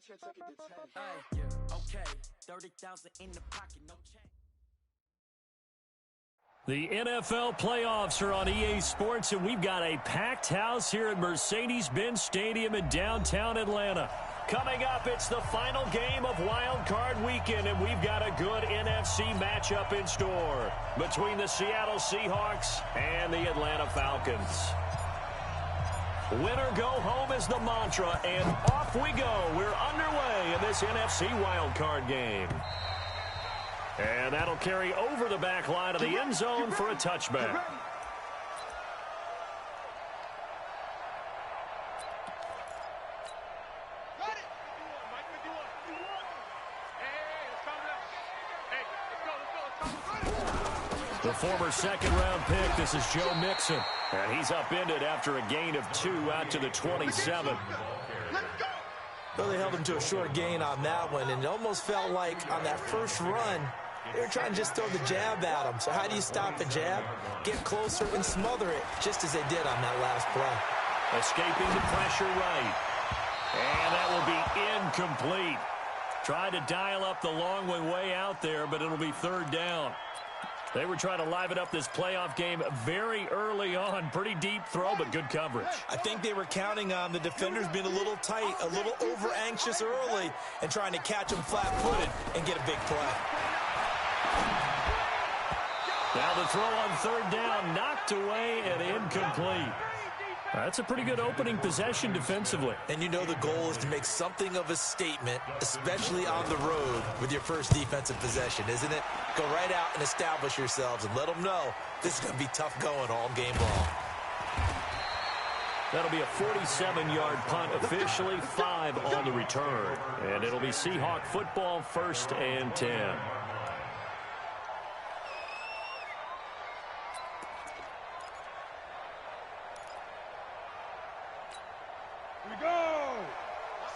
Okay, 30,000 in the pocket, no change. The NFL playoffs are on EA Sports, and we've got a packed house here at Mercedes-Benz Stadium in downtown Atlanta. Coming up, it's the final game of Wild Card Weekend, and we've got a good NFC matchup in store between the Seattle Seahawks and the Atlanta Falcons. Winner go home is the mantra, and off we go. We're underway in this NFC Wild Card game. And that'll carry over the back line of the end zone for a touchback. The former second-round pick, this is Joe Mixon. And he's upended after a gain of 2 out to the 27. Well, they held him to a short gain on that one, and it almost felt like on that first run, they were trying to just throw the jab at him. So how do you stop a jab? Get closer and smother it, just as they did on that last play. Escaping the pressure right. And that will be incomplete. Tried to dial up the long one way out there, but it'll be third down. They were trying to liven up this playoff game very early on. Pretty deep throw, but good coverage. I think they were counting on the defenders being a little tight, a little over-anxious early, and trying to catch them flat-footed and get a big play. Now the throw on third down, knocked away and incomplete. That's a pretty good opening possession defensively. And you know the goal is to make something of a statement, especially on the road with your first defensive possession, isn't it? Go right out and establish yourselves and let them know this is going to be tough going all game long. That'll be a 47-yard punt, officially 5 on the return. And it'll be Seahawk football, 1st and 10. Here we go!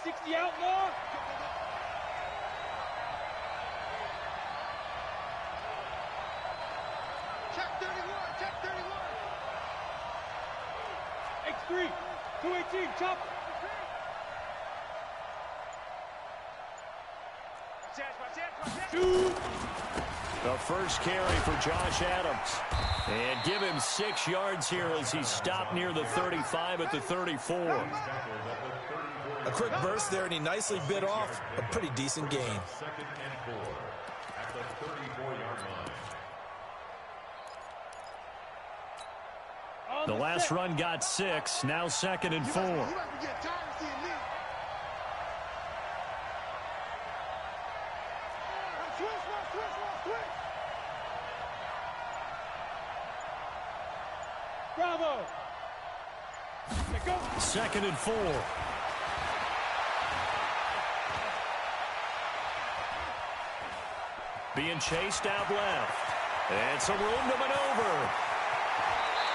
60 outlaw! Check 31, check 31! X3, 218, chop! Shoot! The first carry for Josh Adams. And give him 6 yards here as he stopped near the 35 at the 34. A quick burst there, and he nicely bit off a pretty decent gain. Second and 4 at the 34-yard line. The last run got 6, now 2nd and 4. Bravo! 2nd and 4. Being chased out left. And some room to maneuver.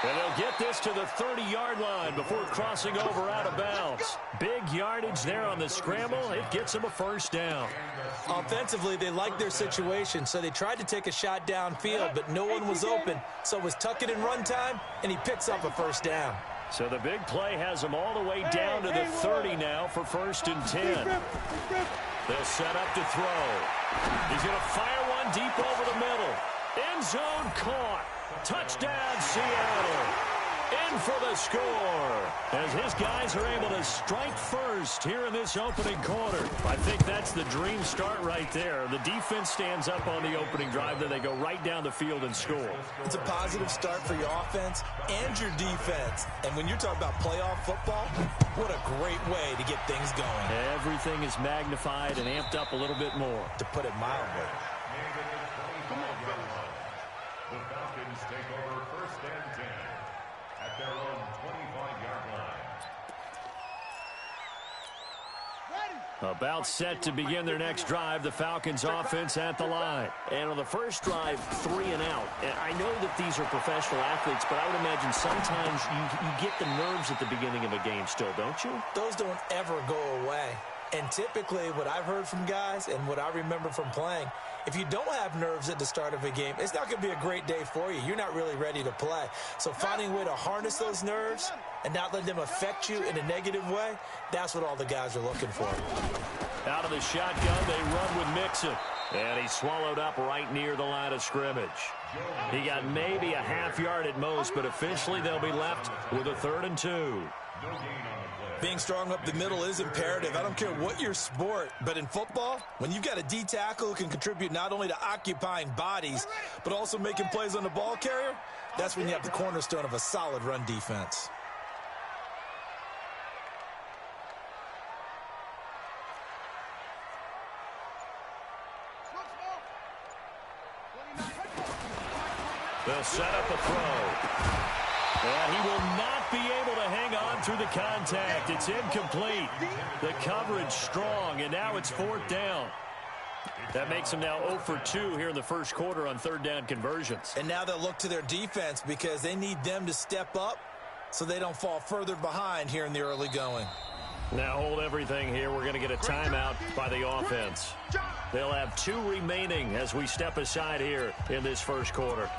And they'll get this to the 30-yard line before crossing over out of bounds. Big yardage there on the scramble. It gets them a first down. Offensively, they liked their situation, so they tried to take a shot downfield, but no one was open. So it was tuck it and run time, and he picks up a first down. So the big play has them all the way down to the 30 now for 1st and 10. They'll set up to throw. He's going to fire one deep over the middle. End zone caught. Touchdown, Seattle. In for the score. As his guys are able to strike first here in this opening quarter. I think that's the dream start right there. The defense stands up on the opening drive, then they go right down the field and score. It's a positive start for your offense and your defense. And when you're talking about playoff football, what a great way to get things going. Everything is magnified and amped up a little bit more. To put it mildly. The Falcons take over 1st and 10 at their own 25-yard line. About set to begin their next drive, the Falcons offense at the line. And on the first drive, 3 and out. And I know that these are professional athletes, but I would imagine sometimes you get the nerves at the beginning of a game still, don't you? Those don't ever go away. And typically what I've heard from guys and what I remember from playing, if you don't have nerves at the start of a game, it's not going to be a great day for you. You're not really ready to play. So finding a way to harness those nerves and not let them affect you in a negative way, that's what all the guys are looking for. Out of the shotgun, they run with Mixon. And he swallowed up right near the line of scrimmage. He got maybe a half yard at most, but officially they'll be left with a 3rd and 2. Being strong up the middle is imperative. I don't care what your sport, but in football, when you've got a D tackle who can contribute not only to occupying bodies, but also making plays on the ball carrier, that's when you have the cornerstone of a solid run defense. They'll set up a throw. And he will not be able to hang on through the contact. It's incomplete. The coverage strong, and now it's 4th down. That makes them now 0 for 2 here in the first quarter on 3rd down conversions. And now they'll look to their defense because they need them to step up so they don't fall further behind here in the early going. Now hold everything here. We're going to get a timeout by the offense. They'll have 2 remaining as we step aside here in this first quarter.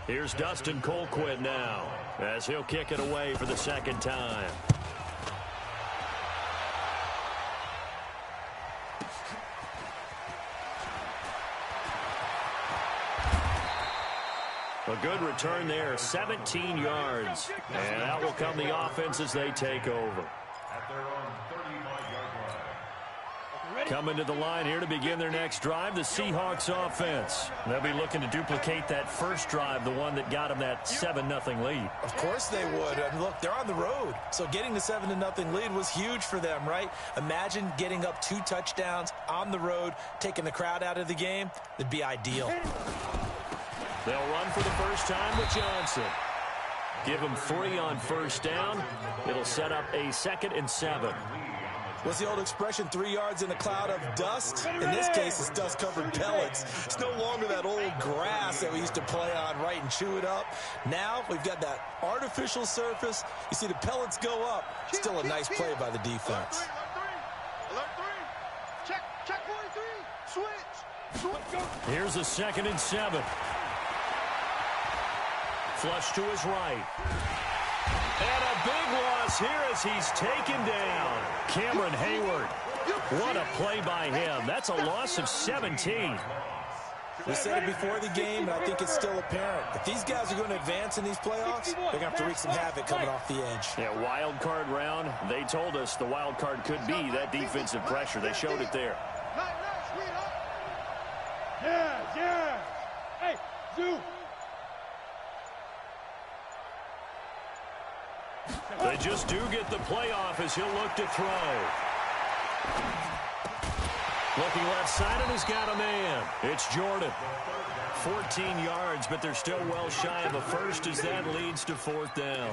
Here's Dustin Colquitt now as he'll kick it away for the 2nd time. A good return there, 17 yards. And out will come the offense as they take over. At their own 35-yard line. Coming to the line here to begin their next drive, the Seahawks offense. They'll be looking to duplicate that first drive, the one that got them that 7-0 lead. Of course they would. And look, they're on the road. So getting the 7-0 lead was huge for them, right? Imagine getting up 2 touchdowns on the road, taking the crowd out of the game. It'd be ideal. They'll run for the first time with Johnson. Give him 3 on first down. It'll set up a 2nd and 7. What's the old expression, 3 yards in a cloud of dust? In this case, it's dust-covered pellets. It's no longer that old grass that we used to play on, right, and chew it up. Now we've got that artificial surface. You see the pellets go up. Still a nice play by the defense. Alert 3. Check 43. Switch. Here's a 2nd and 7. Flush to his right. And a big loss here as he's taken down. Cameron Hayward. What a play by him. That's a loss of 17. We said it before the game, and I think it's still apparent. If these guys are going to advance in these playoffs, they're going to have to wreak some havoc coming off the edge. Yeah, wild card round. They told us the wild card could be that defensive pressure. They showed it there. Yeah. Hey, Zoo. They just do get the playoff as he'll look to throw. Looking left side, and he's got a man. It's Jordan. 14 yards, but they're still well shy of a first as that leads to 4th down.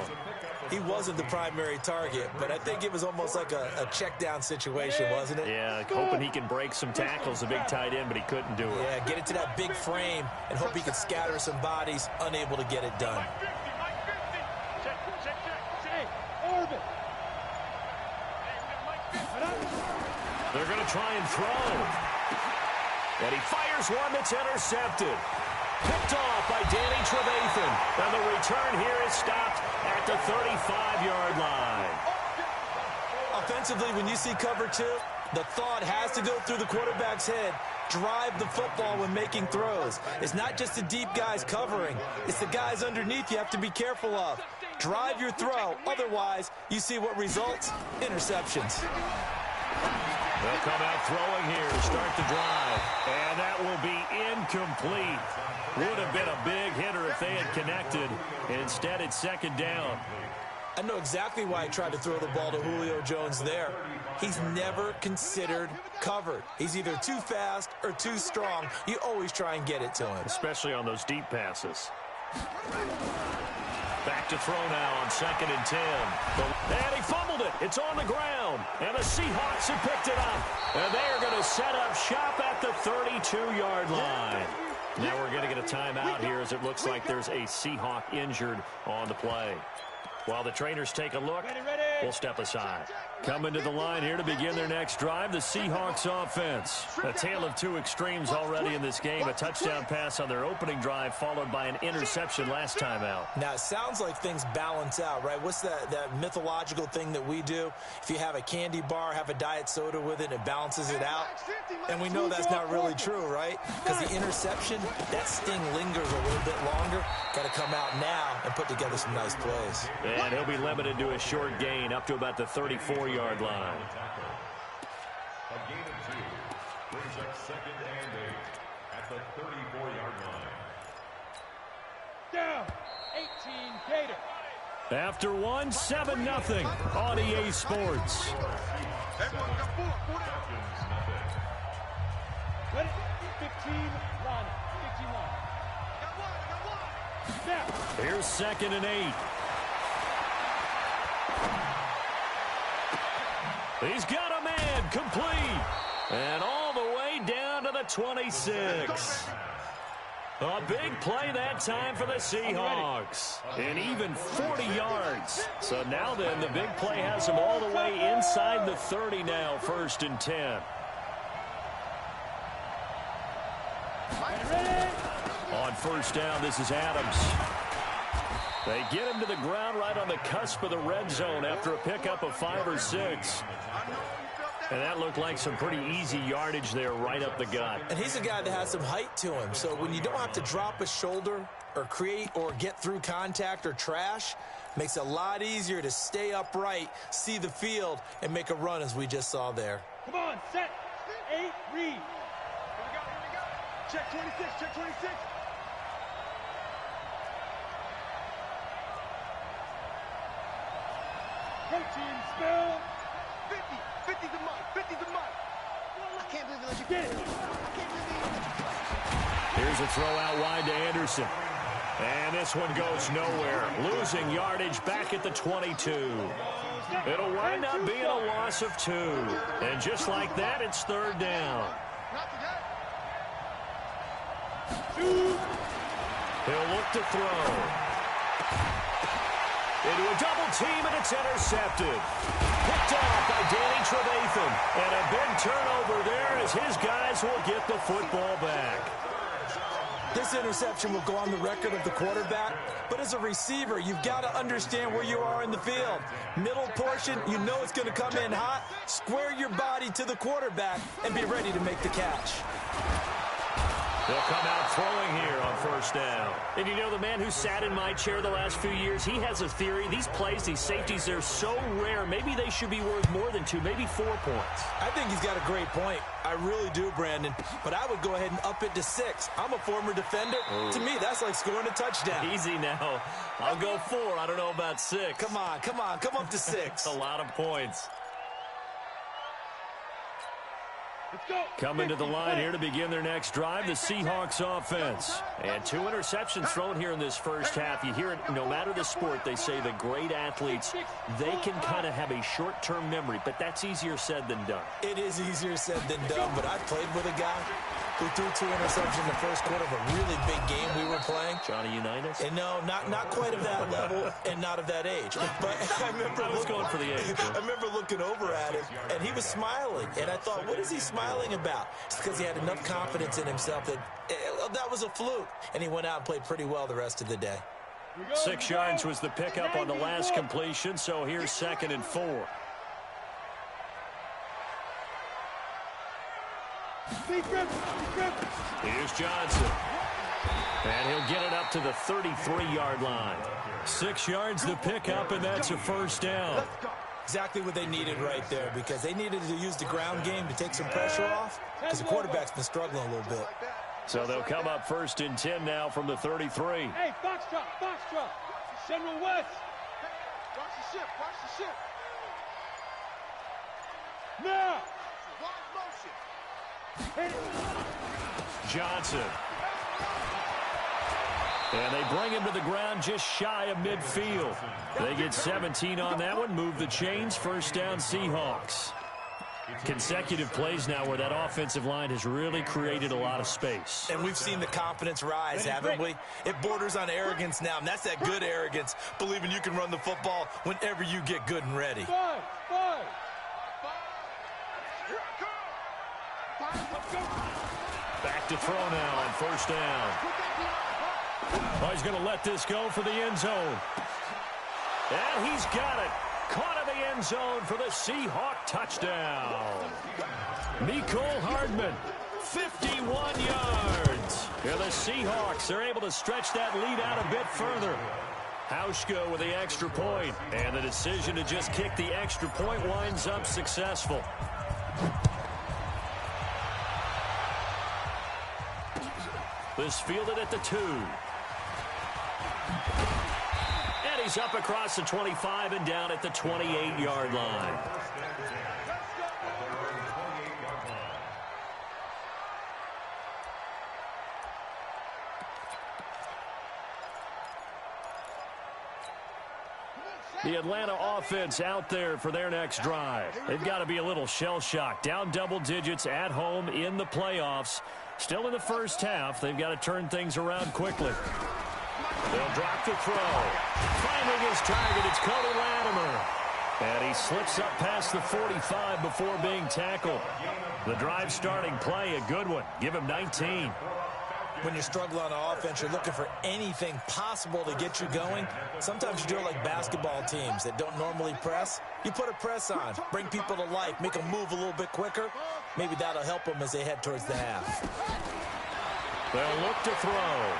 He wasn't the primary target, but I think it was almost like a check-down situation, wasn't it? Yeah, hoping he can break some tackles, a big tight end, but he couldn't do it. Yeah, get it to that big frame and hope he can scatter some bodies, unable to get it done. They're going to try and throw. And he fires one that's intercepted. Picked off by Danny Trevathan. And the return here is stopped at the 35-yard line. Offensively, when you see cover 2, the thought has to go through the quarterback's head. Drive the football when making throws. It's not just the deep guys covering. It's the guys underneath you have to be careful of. Drive your throw. Otherwise, you see what results? Interceptions. They'll come out throwing here to start the drive. And that will be incomplete. Would have been a big hitter if they had connected. Instead, it's 2nd down. I know exactly why I tried to throw the ball to Julio Jones there. He's never considered covered. He's either too fast or too strong. You always try and get it to him. Especially on those deep passes. Back to throw now on 2nd and 10. And he fumbled it. It's on the ground. And the Seahawks have picked it up. And they are going to set up shop at the 32-yard line. Now we're going to get a timeout here as it looks like there's a Seahawk injured on the play. While the trainers take a look, we'll step aside. Coming to the line here to begin their next drive, the Seahawks offense. A tale of two extremes already in this game. A touchdown pass on their opening drive, followed by an interception last time out. Now, it sounds like things balance out, right? What's that mythological thing that we do? If you have a candy bar, have a diet soda with it, it balances it out. And we know that's not really true, right? Because the interception, that sting lingers a little bit longer. Got to come out now and put together some nice plays. And he'll be limited to a short gain up to about the 34-yard line. A gain of 2 brings up 2nd and 8 at the 34-yard line. Down. 18 Gator. After 1, 7-0 on EA Sports. Everyone got 4. 4 down. Ready? 15 line. 15 line. Got one. Now. Here's 2nd and 8. He's got a man complete. And all the way down to the 26. A big play that time for the Seahawks. And even 40 yards. So now then, the big play has them all the way inside the 30 now, 1st and 10. On 1st down, this is Adams. They get him to the ground right on the cusp of the red zone after a pickup of 5 or 6. And that looked like some pretty easy yardage there right up the gut. And he's a guy that has some height to him. So when you don't have to drop a shoulder or create or get through contact or trash, makes it a lot easier to stay upright, see the field, and make a run as we just saw there. Come on, set. 8, read. Here we go. Check 26, check 26. Protein spill. 50 the mic, 50 the mic. I can't believe they let you get it. I can't believe they let you play. Here's a throw out wide to Anderson. And this one goes nowhere. Losing yardage back at the 22. It'll wind up being a loss of 2. And just like that, it's 3rd down. He'll look to throw. Into a double team, and it's intercepted. Picked off by Danny Trevathan. And a big turnover there as his guys will get the football back. This interception will go on the record of the quarterback, but as a receiver, you've got to understand where you are in the field. Middle portion, you know it's going to come in hot. Square your body to the quarterback and be ready to make the catch. They'll come out throwing here on 1st down. And you know, the man who sat in my chair the last few years, he has a theory. These plays, these safeties, they're so rare. Maybe they should be worth more than 2, maybe 4 points. I think he's got a great point. I really do, Brandon. But I would go ahead and up it to 6. I'm a former defender. To me, that's like scoring a touchdown. Easy now. I'll go 4. I don't know about 6. Come on. Come up to 6. A lot of points. Let's go. Coming to the line here to begin their next drive, the Seahawks offense. And 2 interceptions thrown here in this first half. You hear it, no matter the sport, they say the great athletes, they can kind of have a short-term memory, but that's easier said than done. It is easier said than done, but I played with a guy who threw 2 interceptions in the first quarter of a really big game we were playing. Johnny Unitas? And no, not quite of that level and not of that age. But I remember going for the age. I remember looking over at him, and he was smiling. And I thought, what is he smiling about? It's because he had enough confidence in himself that that was a fluke. And he went out and played pretty well the rest of the day. 6 yards was the pickup on the last completion, so here's 2nd and 4. Here's Johnson. And he'll get it up to the 33-yard line. 6 yards the pickup, and that's a 1st down. Exactly what they needed right there, because they needed to use the ground game to take some pressure off, because the quarterback's been struggling a little bit. So they'll come up 1st and 10 now from the 33. Hey, box drop. General West. Watch the ship. Now. Johnson. And they bring him to the ground just shy of midfield. They get 17 on that one, move the chains, 1st down Seahawks. Consecutive plays now where that offensive line has really created a lot of space. And we've seen the confidence rise, haven't we? It borders on arrogance now, and that's that good arrogance, believing you can run the football whenever you get good and ready. 5. Back to throw now on first down. Oh, he's going to let this go for the end zone. And he's got it. Caught in the end zone for the Seahawk touchdown. Mecole Hardman, 51 yards. Here the Seahawks are able to stretch that lead out a bit further. Hauschka with the extra point, and the decision to just kick the extra point winds up successful. This fielded at the 2. And he's up across the 25 and down at the 28-yard line. The Atlanta offense out there for their next drive. They've got to be a little shell-shocked. Down double digits at home in the playoffs. Still in the first half. They've got to turn things around quickly. They'll drop the throw. Finding his target, it's Cody Latimer. And he slips up past the 45 before being tackled. The drive starting play, a good one. Give him 19. When you're struggling on offense, you're looking for anything possible to get you going. Sometimes you do it like basketball teams that don't normally press. You put a press on, bring people to life, make them move a little bit quicker. Maybe that'll help them as they head towards the half. They'll look to throw.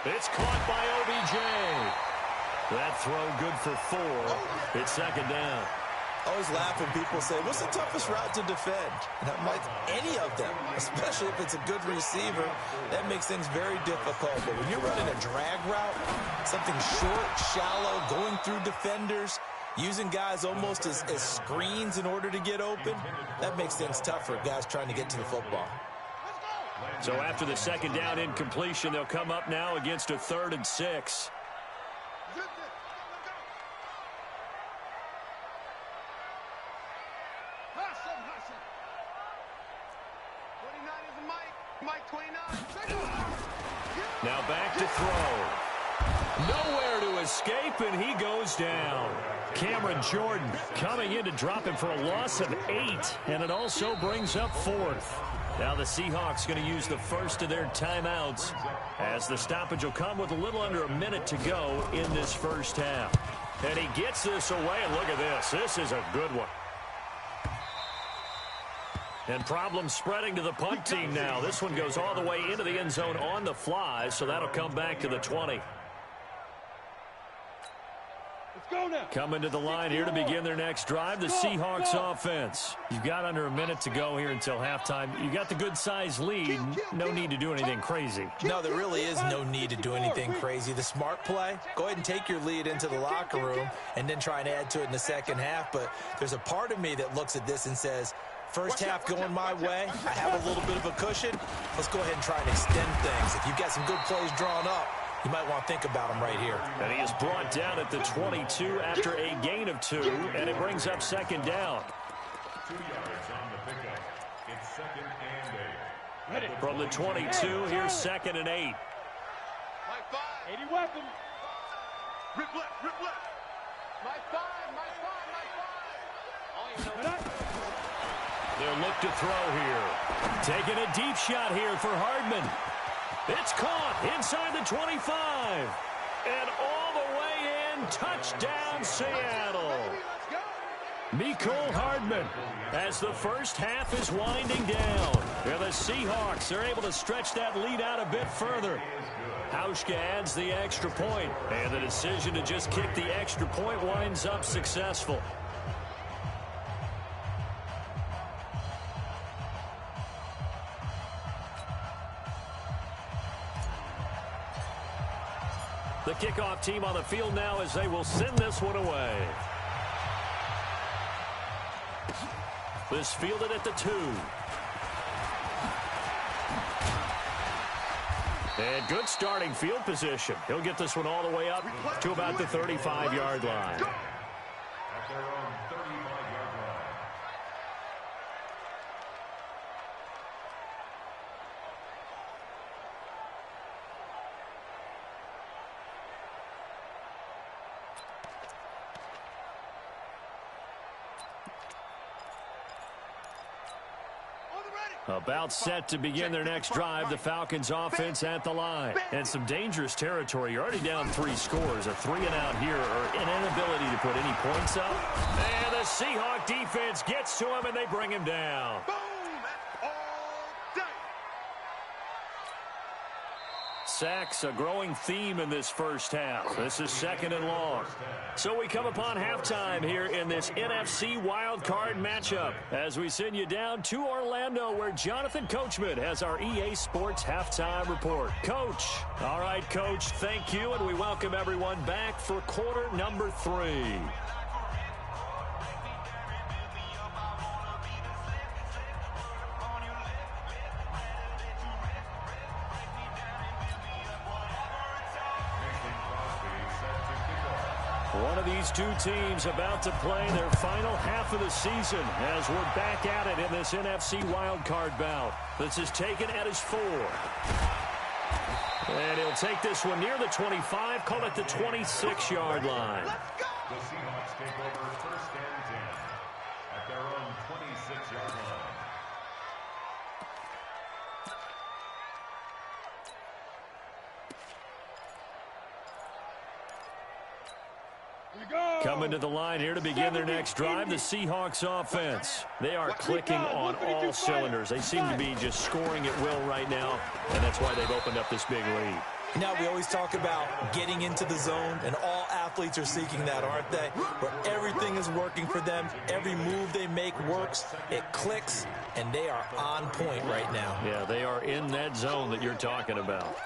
It's caught by OBJ. That throw good for 4. It's second down. I always laugh when people say, what's the toughest route to defend? And I'm like, any of them, especially if it's a good receiver. That makes things very difficult. But when you're running a drag route, something short, shallow, going through defenders, using guys almost as screens in order to get open, that makes things tough for guys trying to get to the football. So after the second down incompletion, they'll come up now against a 3rd and 6. Now back to throw. Nowhere to escape, and he goes down. Cameron Jordan coming in to drop him for a loss of 8, and it also brings up 4th. Now the Seahawks going to use the first of their timeouts as the stoppage will come with a little under a minute to go in this first half. And he gets this away, and look at this. This is a good one. And problems spreading to the punt team now. This one goes all the way into the end zone on the fly, so that'll come back to the 20. Let's go now. Coming to the line here to begin their next drive, the Seahawks offense. You've got under a minute to go here until halftime. You got the good-sized lead. No need to do anything crazy. No, there really is no need to do anything crazy. The smart play, go ahead and take your lead into the locker room and then try and add to it in the second half. But there's a part of me that looks at this and says, first half going my way, I have a little bit of a cushion. Let's go ahead and try and extend things. If you've got some good plays drawn up, you might want to think about them right here. And he is brought down at the 22 after a gain of 2, and it brings up second down. 2 yards on the pickup. It's 2nd and 8. From the 22, here's 2nd and 8. My 5. 80 weapon. Rip left, rip left. My 5, my 5, my 5. They'll look to throw here. Taking a deep shot here for Hardman. It's caught inside the 25. And all the way in, touchdown Seattle. Mecole Hardman as the first half is winding down. And the Seahawks are able to stretch that lead out a bit further. Hauschka adds the extra point, and the decision to just kick the extra point winds up successful. The kickoff team on the field now as they will send this one away. This fielded at the 2. And good starting field position. He'll get this one all the way up to about the 35-yard line. At their own 35-yard line. About set to begin their next drive, the Falcons offense at the line. And some dangerous territory. You're already down 3 scores. A 3-and-out here or an inability to put any points up. And the Seahawk defense gets to him and they bring him down. Sacks, a growing theme in this first half. This is 2nd and long. So we come upon halftime here in this NFC wildcard matchup as we send you down to Orlando where Jonathan Coachman has our EA Sports halftime report. Coach. All right, Coach, thank you, and we welcome everyone back for quarter number 3. One of these two teams about to play their final half of the season as we're back at it in this NFC wildcard bout. This is taken at his 4. And he'll take this one near the 25, call it the 26-yard line. The Seahawks take over 1st and 10 at their own 26-yard line. Coming to the line here to begin their next drive, the Seahawks offense. They are clicking on all cylinders. They seem to be just scoring at will right now, and that's why they've opened up this big lead. Now, we always talk about getting into the zone, and all athletes are seeking that, aren't they? Where everything is working for them, every move they make works, it clicks, and they are on point right now. Yeah, they are in that zone that you're talking about.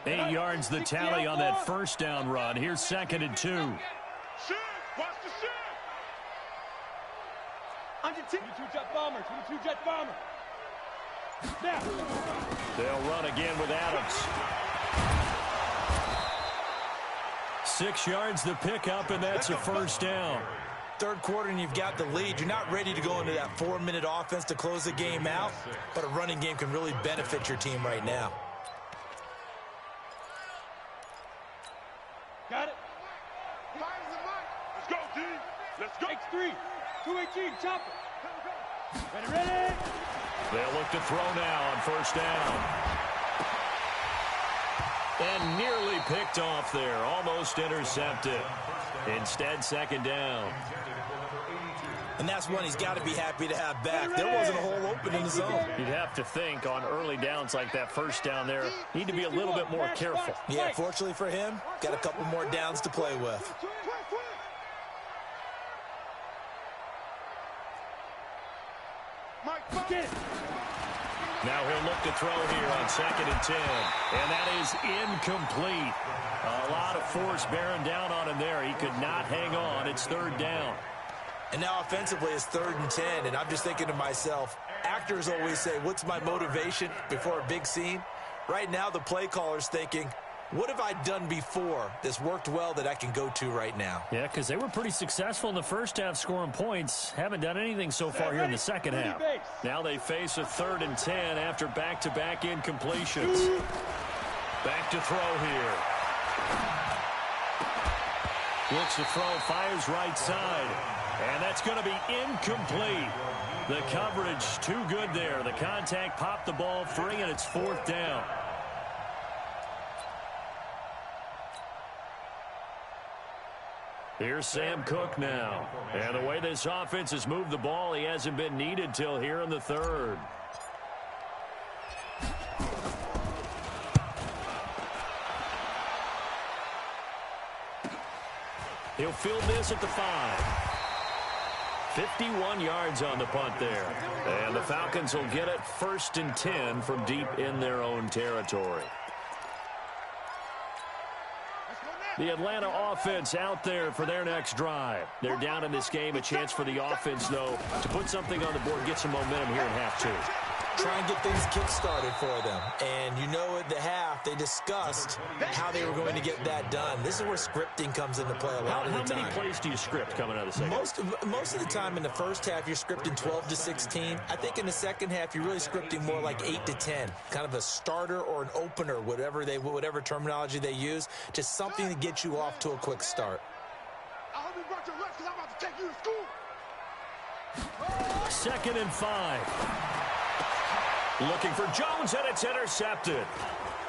8 yards the tally on that first down run. Here's 2nd and 2. Watch the shit. 22 jet bomber, 22 jet bomber. Now. They'll run again with Adams. 6 yards the pickup, and that's a first down. 3rd quarter and you've got the lead. You're not ready to go into that 4-minute offense to close the game out, but a running game can really benefit your team right now. Got it. Let's go, D. Let's go. X3. 218. Chopper. Ready. They'll look to throw now on first down. And nearly picked off there. Almost intercepted. Instead, 2nd down. And that's one he's got to be happy to have back. There wasn't a hole open in the zone. You'd have to think on early downs like that first down there, need to be a little bit more careful. Yeah, fortunately for him, got a couple more downs to play with. Now he'll look to throw here on 2nd and 10. And that is incomplete. A lot of force bearing down on him there. He could not hang on. It's 3rd down. And now offensively it's 3rd and 10, and I'm just thinking to myself, actors always say, what's my motivation before a big scene? Right now the play caller's thinking, what have I done before that's worked well that I can go to right now? Yeah, because they were pretty successful in the first half scoring points. Haven't done anything so far here in the second half. Now they face a 3rd and 10 after back-to-back incompletions. Back to throw here. Looks to throw, fires right side. And that's going to be incomplete. The coverage too good there. The contact popped the ball free, and it's 4th down. Here's Sam Cook now. And the way this offense has moved the ball, he hasn't been needed till here in the 3rd. He'll field this at the 5. 51 yards on the punt there. And the Falcons will get it 1st and 10 from deep in their own territory. The Atlanta offense out there for their next drive. They're down in this game. A chance for the offense, though, to put something on the board, get some momentum here in half 2. Try and get things kick-started for them. And you know at the half, they discussed how they were going to get that done. This is where scripting comes into play a lot of the time. How many plays do you script coming out of the second? Most of the time in the first half, you're scripting 12 to 16. I think in the second half, you're really scripting more like 8 to 10. Kind of a starter or an opener, whatever terminology they use, just something to get you off to a quick start. brought your lunch because I'm about to take you to school. 2nd and 5. Looking for Jones, and it's intercepted.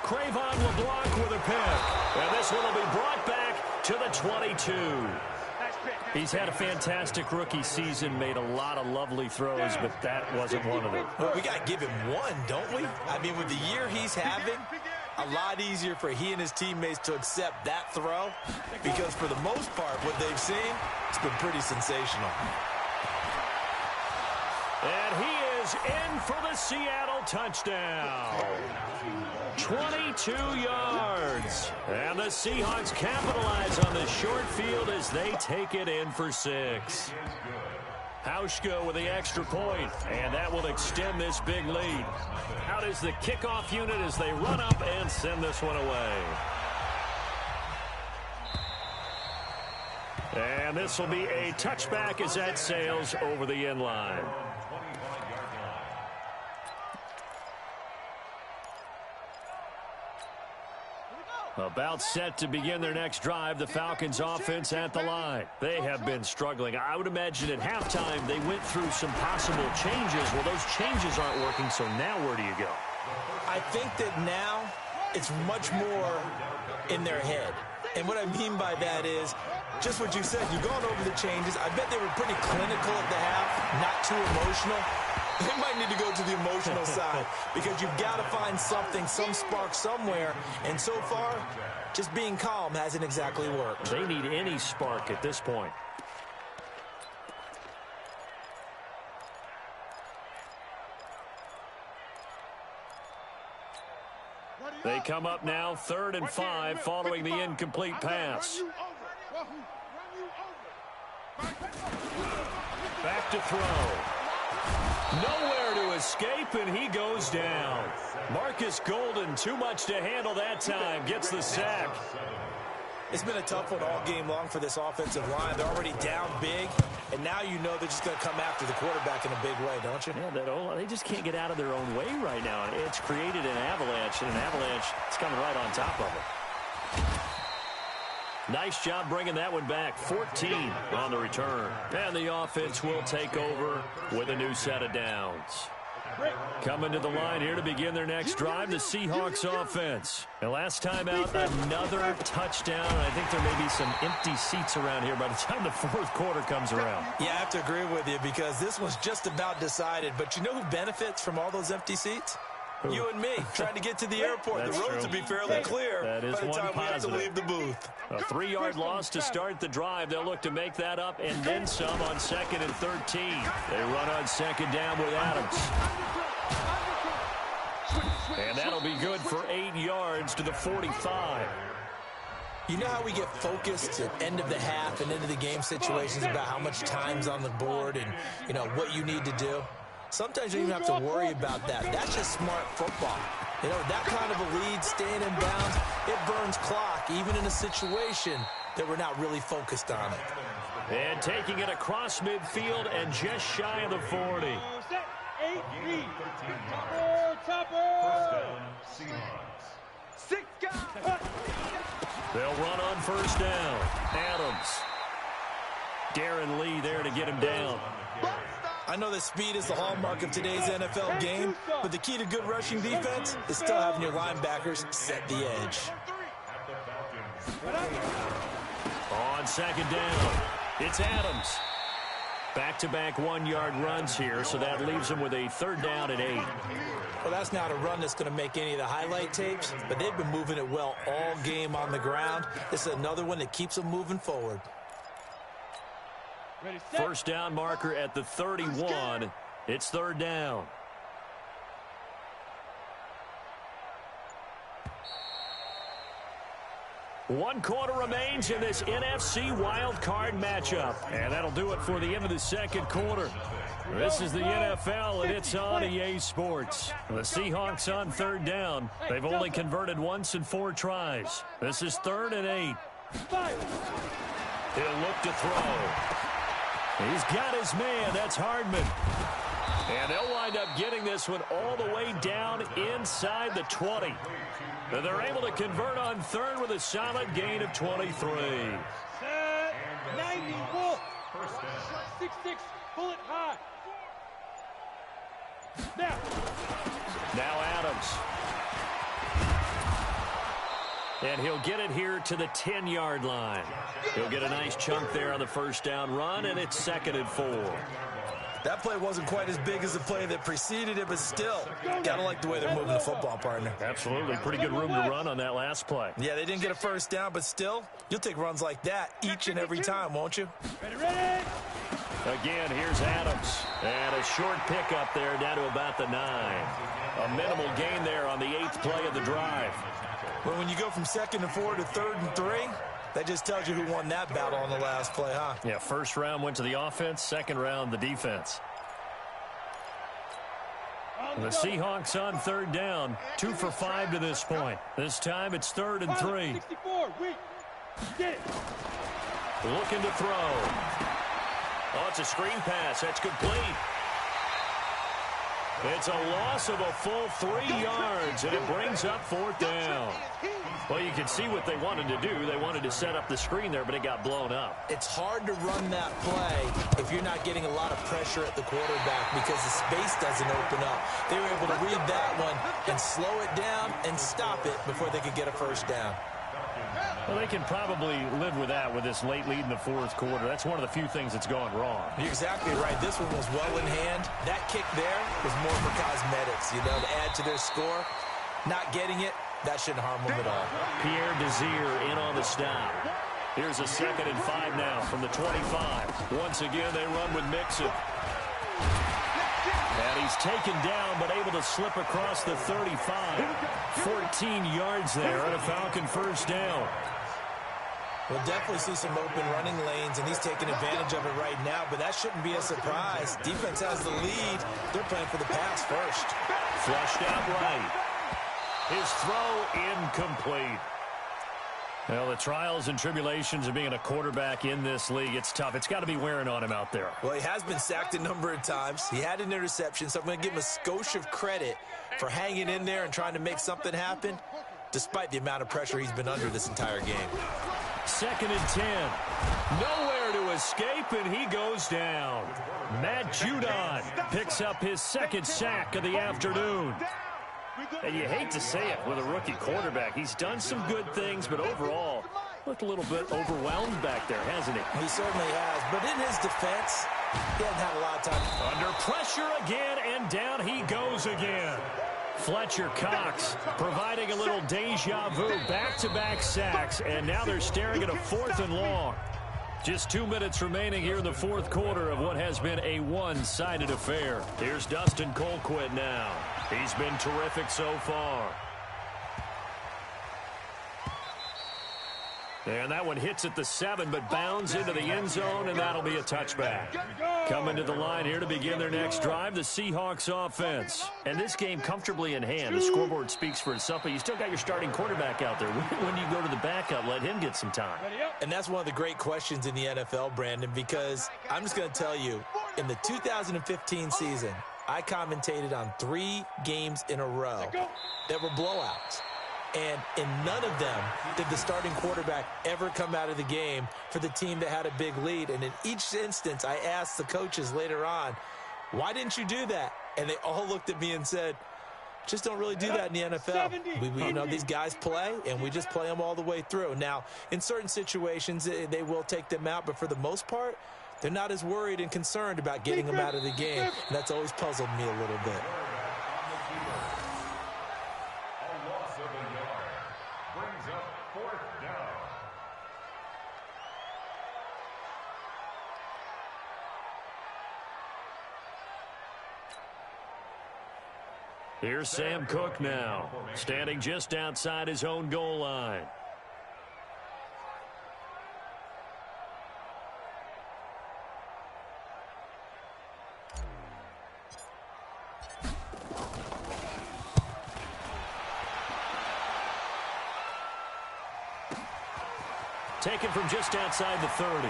Cravon LeBlanc with a pick. And this one will be brought back to the 22. He's had a fantastic rookie season, made a lot of lovely throws, but that wasn't one of them. Well, we got to give him one, don't we? I mean, with the year he's having, a lot easier for he and his teammates to accept that throw because for the most part, what they've seen, it's been pretty sensational. And he is in for the Seattle touchdown. 22 yards. And the Seahawks capitalize on the short field as they take it in for 6. Hauschka with the extra point, and that will extend this big lead. Out is the kickoff unit as they run up and send this one away. And this will be a touchback as that sails over the end line. About set to begin their next drive, the Falcons offense at the line. They have been struggling. I would imagine at halftime they went through some possible changes. Well, those changes aren't working, so now where do you go? I think that now it's much more in their head. And what I mean by that is just what you said. You've gone over the changes. I bet they were pretty clinical at the half, not too emotional. They might need to go to the emotional side because you've got to find something, some spark somewhere. And so far, just being calm hasn't exactly worked. They need any spark at this point. They come up now 3rd and 5 following the incomplete pass. Back to throw. Nowhere to escape, and he goes down. Marcus Golden, too much to handle that time, gets the sack. It's been a tough one all game long for this offensive line. They're already down big, and now you know they're just going to come after the quarterback in a big way, don't you? Yeah, they just can't get out of their own way right now. It's created an avalanche, and an avalanche is coming right on top of them. Nice job bringing that one back. 14 on the return. And the offense will take over with a new set of downs. Coming to the line here to begin their next drive, the Seahawks offense. And last time out, another touchdown. I think there may be some empty seats around here by the time the 4th quarter comes around. Yeah, I have to agree with you because this was just about decided. But you know who benefits from all those empty seats? Who? You and me, trying to get to the airport. The roads will be fairly clear that is by the one time we have to positive. leave the booth. A 3-yard loss to start the drive. They'll look to make that up and then some on 2nd and 13. They run on 2nd down with Adams. And that'll be good for 8 yards to the 45. You know how we get focused at end of the half and into the game situations about how much time's on the board and, you know, what you need to do? Sometimes you don't even have to worry about that. That's just smart football. You know, that kind of a lead, staying in bounds, it burns clock, even in a situation that we're not really focused on it. And taking it across midfield and just shy of the 40. They'll run on 1st down. Adams. Darren Lee there to get him down. I know that speed is the hallmark of today's NFL game, but the key to good rushing defense is still having your linebackers set the edge. On 2nd down, it's Adams. Back-to-back 1-yard runs here, so that leaves them with a 3rd down and 8. Well, that's not a run that's going to make any of the highlight tapes, but they've been moving it well all game on the ground. This is another one that keeps them moving forward. 1st down marker at the 31. It's 3rd down. One quarter remains in this NFC wildcard matchup. And that'll do it for the end of the 2nd quarter. This is the NFL, and it's on EA Sports. The Seahawks on 3rd down. They've only converted once in 4 tries. This is 3rd and 8. He'll look to throw. He's got his man. That's Hardman. And they'll wind up getting this one all the way down inside the 20. And they're able to convert on 3rd with a solid gain of 23. 90, full. 6-6, pull it high. Now Adams. And he'll get it here to the 10-yard line. He'll get a nice chunk there on the first down run, and it's 2nd and 4. That play wasn't quite as big as the play that preceded it, but still, gotta like the way they're moving the football, partner. Absolutely. Pretty good room to run on that last play. Yeah, they didn't get a first down, but still, you'll take runs like that each and every time, won't you? Ready. Again, here's Adams. And a short pickup there down to about the 9. A minimal gain there on the 8th play of the drive. Well, when you go from 2nd and 4 to 3rd and 3, that just tells you who won that battle on the last play, huh? Yeah, first round went to the offense, second round the defense. The Seahawks on 3rd down, 2 for 5 to this point. This time it's 3rd and 3. 64, get it. Looking to throw. Oh, it's a screen pass. That's complete. It's a loss of a full 3 yards, and it brings up 4th down. Well, you can see what they wanted to do. They wanted to set up the screen there, but it got blown up. It's hard to run that play if you're not getting a lot of pressure at the quarterback because the space doesn't open up. They were able to read that one and slow it down and stop it before they could get a first down. Well, they can probably live with that with this late lead in the 4th quarter. That's one of the few things that's gone wrong. You're exactly right. This one was well in hand. That kick there was more for cosmetics, you know, to add to their score. Not getting it, that shouldn't harm them at all. Pierre Desir in on the stop. Here's a 2nd and 5 now from the 25. Once again, they run with Mixon. And he's taken down, but able to slip across the 35. 14 yards there and a Falcon first down. We'll definitely see some open running lanes, and he's taking advantage of it right now, but that shouldn't be a surprise. Defense has the lead. They're playing for the pass first. Flushed out right. His throw incomplete. Well, the trials and tribulations of being a quarterback in this league, it's tough. It's got to be wearing on him out there. Well, he has been sacked a number of times. He had an interception, so I'm going to give him a skosh of credit for hanging in there and trying to make something happen, despite the amount of pressure he's been under this entire game. 2nd and 10. Nowhere to escape, and he goes down. Matt Judon picks up his 2nd sack of the afternoon. And you hate to say it with a rookie quarterback. He's done some good things, but overall, looked a little bit overwhelmed back there, hasn't he? He certainly has. But in his defense, he hasn't had a lot of time. Under pressure again, and down he goes again. Fletcher Cox providing a little deja vu, back-to-back sacks, and now they're staring at a 4th and long. Just 2 minutes remaining here in the 4th quarter of what has been a one-sided affair. Here's Dustin Colquitt now. He's been terrific so far. And that one hits at the 7, but bounds into the end zone, and that'll be a touchback. Coming to the line here to begin their next drive, the Seahawks offense. And this game comfortably in hand. The scoreboard speaks for itself, but you still got your starting quarterback out there. When you go to the backup, let him get some time. And that's one of the great questions in the NFL, Brandon, because I'm just going to tell you, in the 2015 season, I commentated on 3 games in a row that were blowouts. And in none of them did the starting quarterback ever come out of the game for the team that had a big lead. And in each instance, I asked the coaches later on, why didn't you do that? And they all looked at me and said, just don't really do that in the NFL. You know, these guys play, and we just play them all the way through. Now, in certain situations, they will take them out, but for the most part, they're not as worried and concerned about getting them out of the game. And that's always puzzled me a little bit. Here's Sam Cook now, standing just outside his own goal line. Taken from just outside the 30.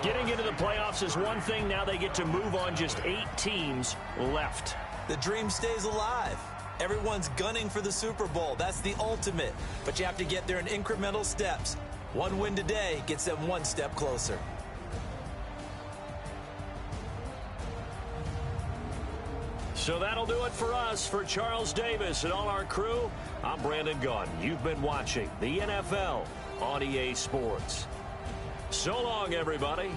Getting into the playoffs is one thing. Now they get to move on. Just 8 teams left. The dream stays alive. Everyone's gunning for the Super Bowl. That's the ultimate. But you have to get there in incremental steps. One win today gets them one step closer. So that'll do it for us. For Charles Davis and all our crew, I'm Brandon Gaudin. You've been watching the NFL on EA Sports. So long, everybody.